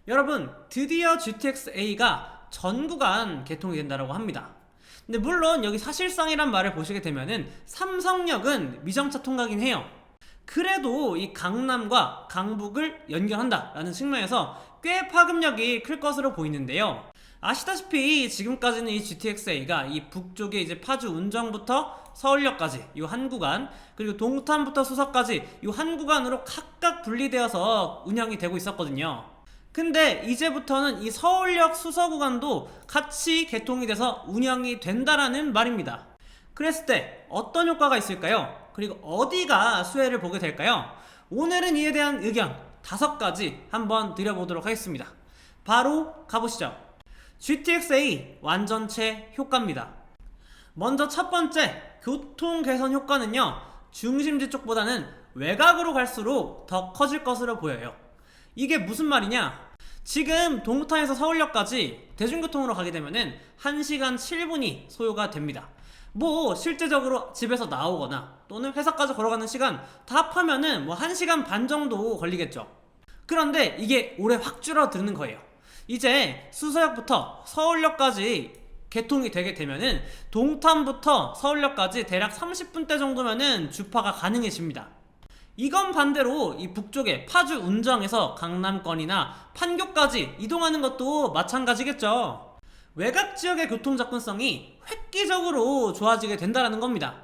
여러분, 드디어 GTX-A가 전 구간 개통이 된다고 합니다. 근데 물론 여기 사실상이란 말을 보시게 되면은 삼성역은 미정차 통과긴 해요. 그래도 이 강남과 강북을 연결한다라는 측면에서 꽤 파급력이 클 것으로 보이는데요. 아시다시피 지금까지는 이 GTX-A가 이 북쪽에 이제 파주 운정부터 서울역까지 이 한 구간, 그리고 동탄부터 수서까지 이 한 구간으로 각각 분리되어서 운영이 되고 있었거든요. 근데 이제부터는 이 서울역 수서 구간도 같이 개통이 돼서 운영이 된다라는 말입니다. 그랬을 때 어떤 효과가 있을까요? 그리고 어디가 수혜를 보게 될까요? 오늘은 이에 대한 의견 5가지 한번 드려보도록 하겠습니다. 바로 가보시죠. GTX-A 완전체 효과입니다. 먼저 첫 번째, 교통 개선 효과는요, 중심지 쪽보다는 외곽으로 갈수록 더 커질 것으로 보여요. 이게 무슨 말이냐? 지금 동탄에서 서울역까지 대중교통으로 가게 되면은 1시간 7분이 소요가 됩니다. 뭐 실제적으로 집에서 나오거나 또는 회사까지 걸어가는 시간 다 합하면은 뭐 1시간 반 정도 걸리겠죠. 그런데 이게 올해 확 줄어드는 거예요. 이제 수서역부터 서울역까지 개통이 되게 되면은 동탄부터 서울역까지 대략 30분대 정도면은 주파가 가능해집니다. 이건 반대로 이 북쪽에 파주 운정에서 강남권이나 판교까지 이동하는 것도 마찬가지겠죠. 외곽 지역의 교통 접근성이 획기적으로 좋아지게 된다는 겁니다.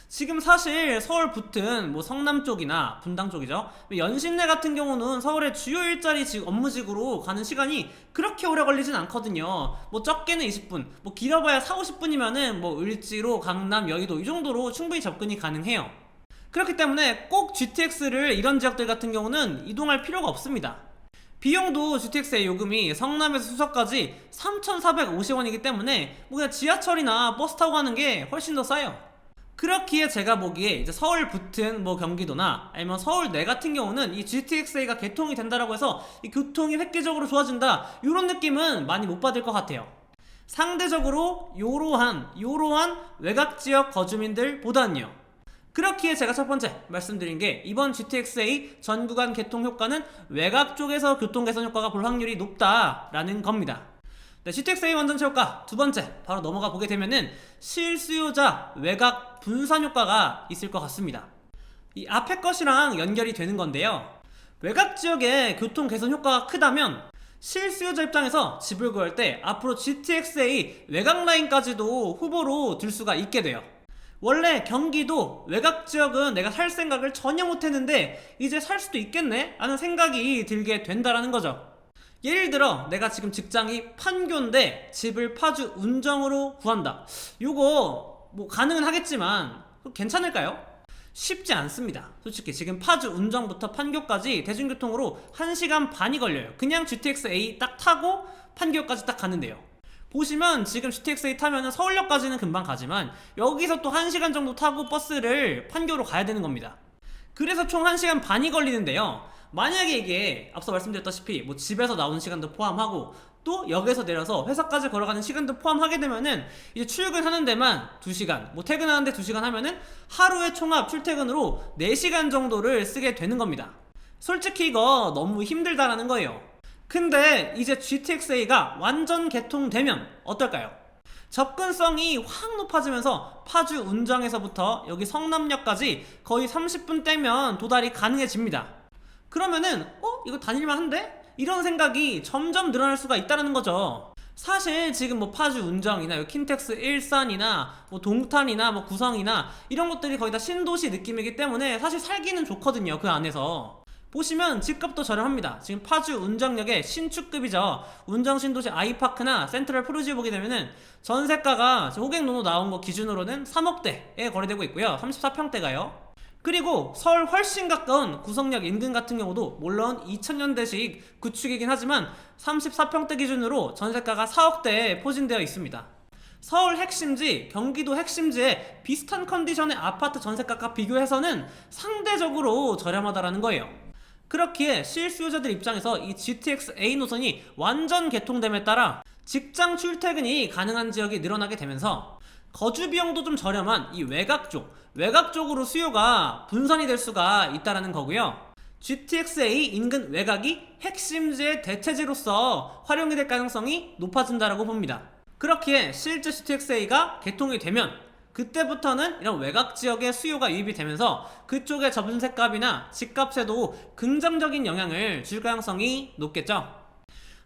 지금 사실 서울 붙은 뭐 성남 쪽이나 분당 쪽이죠. 연신내 같은 경우는 서울의 주요 일자리 업무직으로 가는 시간이 그렇게 오래 걸리진 않거든요. 뭐 적게는 20분, 뭐 길어봐야 4-50분이면은 뭐 을지로, 강남, 여의도 이 정도로 충분히 접근이 가능해요. 그렇기 때문에 꼭 GTX를 이런 지역들 같은 경우는 이동할 필요가 없습니다. 비용도 GTX의 요금이 성남에서 수서까지 3,450원이기 때문에 뭐 그냥 지하철이나 버스 타고 가는 게 훨씬 더 싸요. 그렇기에 제가 보기에 이제 서울 붙은 뭐 경기도나 아니면 서울 내 같은 경우는 이 GTX-A가 개통이 된다라고 해서 이 교통이 획기적으로 좋아진다 이런 느낌은 많이 못 받을 것 같아요. 상대적으로 요러한 외곽 지역 거주민들보다는요. 그렇기에 제가 첫 번째 말씀드린 게 이번 GTX-A 전 구간 개통 효과는 외곽 쪽에서 교통 개선 효과가 볼 확률이 높다라는 겁니다. 네, GTX-A 완전체 효과 두 번째 바로 넘어가 보게 되면은 실수요자 외곽 분산 효과가 있을 것 같습니다. 이 앞에 것이랑 연결이 되는 건데요. 외곽 지역의 교통 개선 효과가 크다면 실수요자 입장에서 집을 구할 때 앞으로 GTX-A 외곽 라인까지도 후보로 들 수가 있게 돼요. 원래 경기도 외곽 지역은 내가 살 생각을 전혀 못했는데 이제 살 수도 있겠네? 라는 생각이 들게 된다라는 거죠. 예를 들어 내가 지금 직장이 판교인데 집을 파주 운정으로 구한다. 요거 뭐 가능은 하겠지만 괜찮을까요? 쉽지 않습니다. 솔직히 지금 파주 운정부터 판교까지 대중교통으로 1시간 반이 걸려요. 그냥 GTX-A 딱 타고 판교까지 딱 가는데요. 보시면 지금 GTX-A 타면은 서울역까지는 금방 가지만 여기서 또 1시간 정도 타고 버스를 판교로 가야 되는 겁니다. 그래서 총 1시간 반이 걸리는데요. 만약에 이게 앞서 말씀드렸다시피 뭐 집에서 나오는 시간도 포함하고 또 역에서 내려서 회사까지 걸어가는 시간도 포함하게 되면은 이제 출근하는 데만 2시간, 뭐 퇴근하는데 2시간 하면은 하루에 총합 출퇴근으로 4시간 정도를 쓰게 되는 겁니다. 솔직히 이거 너무 힘들다라는 거예요. 근데 이제 GTX-A가 완전 개통되면 어떨까요? 접근성이 확 높아지면서 파주 운정에서부터 여기 성남역까지 거의 30분대면 도달이 가능해집니다. 그러면은 이거 다닐만 한데? 이런 생각이 점점 늘어날 수가 있다는 거죠. 사실 지금 뭐 파주 운정이나 킨텍스 일산이나 뭐 동탄이나 뭐 구성이나 이런 것들이 거의 다 신도시 느낌이기 때문에 사실 살기는 좋거든요. 그 안에서 보시면 집값도 저렴합니다. 지금 파주 운정역의 신축급이죠. 운정 신도시 아이파크나 센트럴 푸르지 보게 되면은 전세가가 호갱노노 나온 거 기준으로는 3억대에 거래되고 있고요. 34평대가요. 그리고 서울 훨씬 가까운 구성역 인근 같은 경우도 물론 2000년대식 구축이긴 하지만 34평대 기준으로 전세가가 4억대에 포진되어 있습니다. 서울 핵심지, 경기도 핵심지에 비슷한 컨디션의 아파트 전세가과 비교해서는 상대적으로 저렴하다라는 거예요. 그렇기에 실수요자들 입장에서 이 GTX-A 노선이 완전 개통됨에 따라 직장 출퇴근이 가능한 지역이 늘어나게 되면서 거주 비용도 좀 저렴한 이 외곽 쪽으로 수요가 분산이 될 수가 있다라는 거고요. GTX-A 인근 외곽이 핵심지의 대체지로서 활용이 될 가능성이 높아진다고 봅니다. 그렇기에 실제 GTX-A가 개통이 되면 그때부터는 이런 외곽 지역의 수요가 유입이 되면서 그쪽의 전세값이나 집값에도 긍정적인 영향을 줄 가능성이 높겠죠.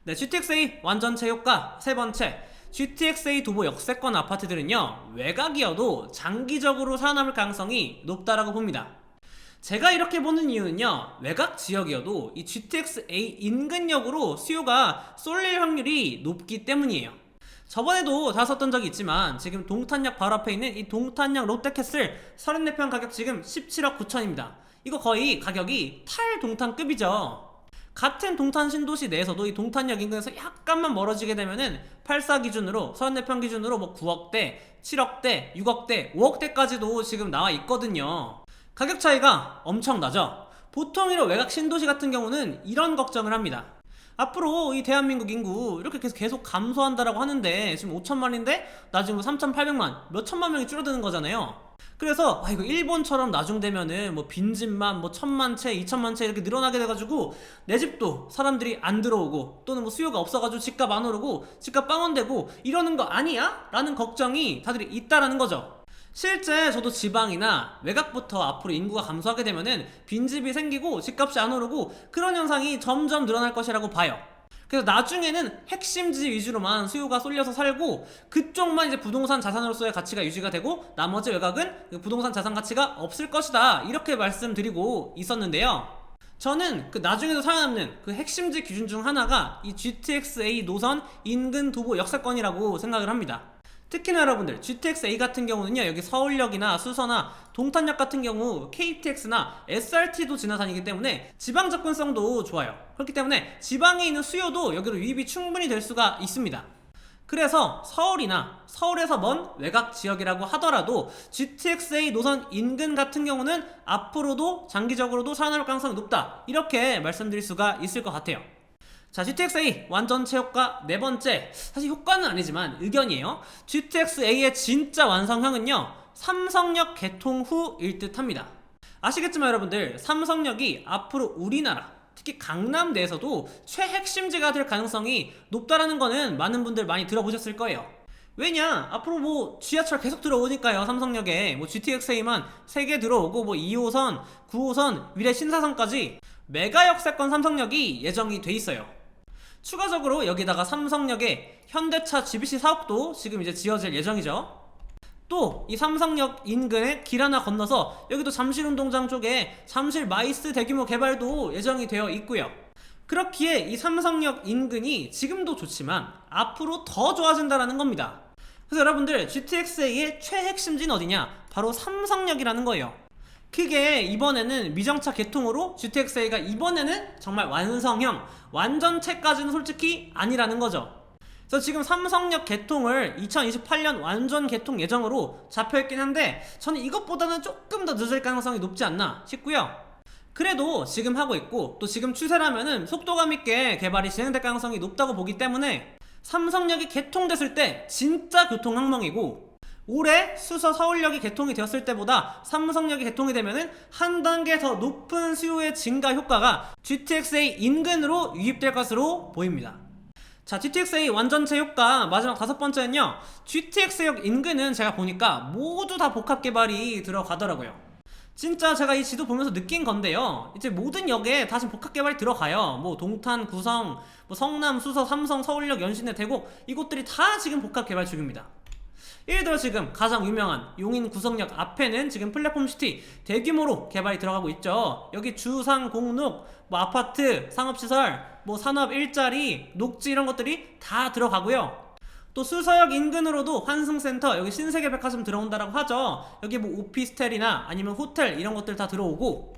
네, GTX-A 완전체 효과 세 번째, GTX-A 도보 역세권 아파트들은요, 외곽이어도 장기적으로 살아남을 가능성이 높다라고 봅니다. 제가 이렇게 보는 이유는요, 외곽 지역이어도 이 GTX-A 인근역으로 수요가 쏠릴 확률이 높기 때문이에요. 저번에도 다뤘던 적이 있지만 지금 동탄역 바로 앞에 있는 이 동탄역 롯데캐슬 34평 가격 지금 17억 9천입니다. 이거 거의 가격이 탈동탄급이죠. 같은 동탄 신도시 내에서도 이 동탄역 인근에서 약간만 멀어지게 되면은 84 기준으로 34평 기준으로 뭐 9억대, 7억대, 6억대, 5억대까지도 지금 나와 있거든요. 가격 차이가 엄청나죠. 보통 이런 외곽 신도시 같은 경우는 이런 걱정을 합니다. 앞으로 이 대한민국 인구 이렇게 계속 감소한다라고 하는데 지금 5천만인데 나중에 3,800만 몇천만 명이 줄어드는 거잖아요. 그래서 이거 일본처럼 나중되면은 뭐 빈집만 뭐 1,000만 채, 2,000만 채 이렇게 늘어나게 돼가지고 내 집도 사람들이 안 들어오고 또는 뭐 수요가 없어가지고 집값 안 오르고 집값 빵원되고 이러는 거 아니야? 라는 걱정이 다들 있다라는 거죠. 실제 저도 지방이나 외곽부터 앞으로 인구가 감소하게 되면은 빈집이 생기고 집값이 안 오르고 그런 현상이 점점 늘어날 것이라고 봐요. 그래서 나중에는 핵심지 위주로만 수요가 쏠려서 살고 그쪽만 이제 부동산 자산으로서의 가치가 유지가 되고 나머지 외곽은 부동산 자산 가치가 없을 것이다, 이렇게 말씀드리고 있었는데요. 저는 그 나중에도 살아남는 그 핵심지 기준 중 하나가 이 GTX-A 노선 인근 도보 역세권이라고 생각을 합니다. 특히나 여러분들 GTX-A 같은 경우는요, 여기 서울역이나 수서나 동탄역 같은 경우 KTX나 SRT도 지나다니기 때문에 지방 접근성도 좋아요. 그렇기 때문에 지방에 있는 수요도 여기로 유입이 충분히 될 수가 있습니다. 그래서 서울이나 서울에서 먼 외곽 지역이라고 하더라도 GTX-A 노선 인근 같은 경우는 앞으로도 장기적으로도 살아남을 가능성이 높다, 이렇게 말씀드릴 수가 있을 것 같아요. 자, GTX-A 완전체 효과 네 번째, 사실 효과는 아니지만 의견이에요. GTX-A의 진짜 완성형은요, 삼성역 개통 후일 듯 합니다. 아시겠지만 여러분들, 삼성역이 앞으로 우리나라 특히 강남 내에서도 최핵심지가 될 가능성이 높다라는 거는 많은 분들 많이 들어보셨을 거예요. 왜냐, 앞으로 뭐 지하철 계속 들어오니까요. 삼성역에 뭐 GTX-A만 3개 들어오고 뭐 2호선, 9호선, 위례 신사선까지 메가 역세권 삼성역이 예정이 돼 있어요. 추가적으로 여기다가 삼성역에 현대차 GBC 사업도 지금 이제 지어질 예정이죠. 또 이 삼성역 인근에 길 하나 건너서 여기도 잠실운동장 쪽에 잠실 마이스 대규모 개발도 예정이 되어 있고요. 그렇기에 이 삼성역 인근이 지금도 좋지만 앞으로 더 좋아진다는 겁니다. 그래서 여러분들, GTX-A의 최핵심지는 어디냐? 바로 삼성역이라는 거예요. 그게 이번에는 미정차 개통으로 GTX-A가 이번에는 정말 완성형, 완전체까지는 솔직히 아니라는 거죠. 그래서 지금 삼성역 개통을 2028년 완전 개통 예정으로 잡혀있긴 한데 저는 이것보다는 조금 더 늦을 가능성이 높지 않나 싶고요. 그래도 지금 하고 있고 또 지금 추세라면은 속도감 있게 개발이 진행될 가능성이 높다고 보기 때문에 삼성역이 개통됐을 때 진짜 교통혁명이고, 올해 수서 서울역이 개통이 되었을 때보다 삼성역이 개통이 되면은 한 단계 더 높은 수요의 증가 효과가 GTX-A 인근으로 유입될 것으로 보입니다. 자, GTX-A 완전체 효과 마지막 다섯 번째는요, GTX역 인근은 제가 보니까 모두 다 복합 개발이 들어가더라고요. 진짜 제가 이 지도 보면서 느낀 건데요, 이제 모든 역에 다 지금 복합 개발이 들어가요. 뭐 동탄, 구성, 뭐 성남, 수서, 삼성, 서울역, 연신내, 대곡, 이곳들이 다 지금 복합 개발 중입니다. 예를 들어 지금 가장 유명한 용인 구성역 앞에는 지금 플랫폼시티 대규모로 개발이 들어가고 있죠. 여기 주상, 공록, 뭐 아파트, 상업시설, 뭐 산업 일자리, 녹지 이런 것들이 다 들어가고요. 또 수서역 인근으로도 환승센터, 여기 신세계백화점 들어온다라고 하죠. 여기 뭐 오피스텔이나 아니면 호텔 이런 것들 다 들어오고,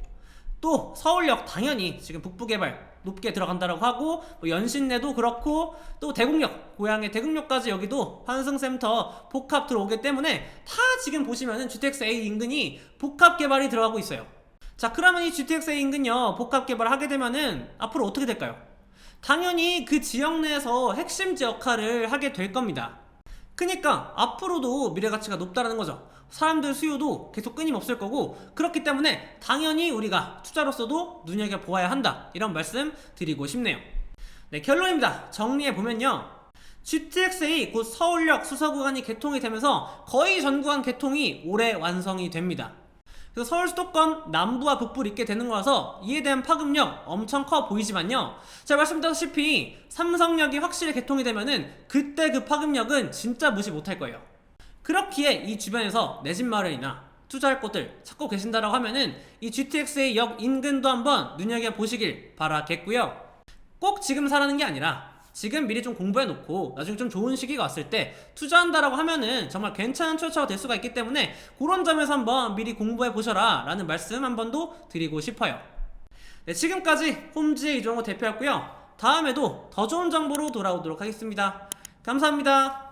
또 서울역 당연히 지금 북부개발 높게 들어간다라고 하고, 뭐 연신내도 그렇고, 또 대곡역, 고향의 대곡역까지 여기도 환승센터 복합 들어오기 때문에 다 지금 보시면은 GTX-A 인근이 복합 개발이 들어가고 있어요. 자, 그러면 이 GTX-A 인근요 복합 개발을 하게 되면은 앞으로 어떻게 될까요? 당연히 그 지역 내에서 핵심지 역할을 하게 될 겁니다. 그니까 앞으로도 미래가치가 높다는 거죠. 사람들 수요도 계속 끊임없을 거고, 그렇기 때문에 당연히 우리가 투자로서도 눈여겨보아야 한다, 이런 말씀 드리고 싶네요. 네, 결론입니다. 정리해보면요, GTX-A 곧 서울역 수서구간이 개통이 되면서 거의 전 구간 개통이 올해 완성이 됩니다. 그래서 서울 수도권 남부와 북부를 잇게 되는 거라서 이에 대한 파급력 엄청 커 보이지만요, 제가 말씀드렸다시피 삼성역이 확실히 개통이 되면은 그때 그 파급력은 진짜 무시 못할 거예요. 그렇기에 이 주변에서 내 집 마련이나 투자할 곳들 찾고 계신다라고 하면은 이 GTX-A 역 인근도 한번 눈여겨보시길 바라겠고요. 꼭 지금 사라는 게 아니라 지금 미리 좀 공부해놓고 나중에 좀 좋은 시기가 왔을 때 투자한다라고 하면은 정말 괜찮은 투자처가 될 수가 있기 때문에, 그런 점에서 한번 미리 공부해보셔라 라는 말씀 한 번 더 드리고 싶어요. 네, 지금까지 홈즈의 이종호 대표였고요. 다음에도 더 좋은 정보로 돌아오도록 하겠습니다. 감사합니다.